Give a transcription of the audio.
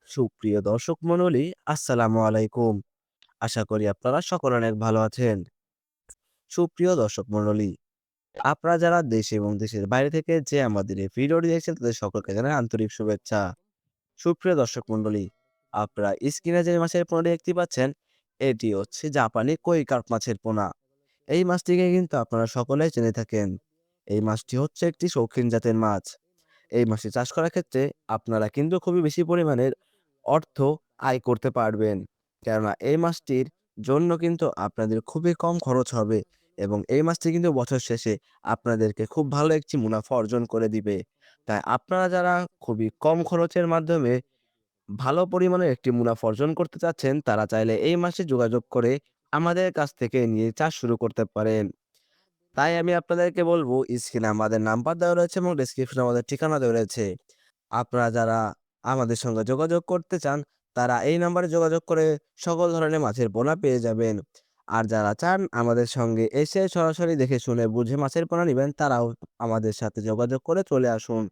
সুপ্রিয় দর্শক মণ্ডলী, আসসালামু আলাইকুম। আশা করি আপনারা সকলে অনেক ভালো আছেন। সুপ্রিয় দর্শক মণ্ডলী, আপনারা যারা দেশ এবং দেশের বাইরে থেকে যে আমাদের এই ভিডিওটি দেখছেন তাদের সকলকে জানাই আন্তরিক শুভেচ্ছা। সুপ্রিয় দর্শক মণ্ডলী, আপনারা স্ক্রিনে যে মাছের পোনাটি দেখতে পাচ্ছেন, এটি হচ্ছে জাপানি কই কার্প মাছের পোনা। এই মাছটিকে কিন্তু আপনারা সকলেই জেনে থাকেন। এই মাছটি হচ্ছে একটি শৌখিন জাতের মাছ। এই মাছটি চাষ করার ক্ষেত্রে আপনারা কিন্তু খুবই বেশি পরিমাণের অর্থ আয় করতে পারবেন। কেননা এই মাছটির জন্য কিন্তু আপনাদের খুবই কম খরচ হবে এবং এই মাছটি কিন্তু বছর শেষে আপনাদেরকে খুব ভালো একটি মুনাফা অর্জন করে দিবে। তাই আপনারা যারা খুবই কম খরচের মাধ্যমে ভালো পরিমাণের একটি মুনাফা অর্জন করতে চাচ্ছেন, তারা চাইলে এই মাসে যোগাযোগ করে আমাদের কাছ থেকে নিয়ে চাষ শুরু করতে পারেন। তাই আমি আপনাদেরকে বলব, স্ক্রিনে আমাদের নাম্বার দেওয়া রয়েছে এবং ডেসক্রিপশনে আমাদের ঠিকানা দেওয়া রয়েছে। আপনারা যারা আমাদের সঙ্গে যোগাযোগ করতে চান, তারা এই নাম্বারে যোগাযোগ করে সকল ধরনের মাছের পোনা পেয়ে যাবেন। আর যারা চান আমাদের সঙ্গে এসে সরাসরি দেখে শুনে বুঝে মাছের পোনা নিবেন, তারাও আমাদের সাথে যোগাযোগ করে চলে আসুন।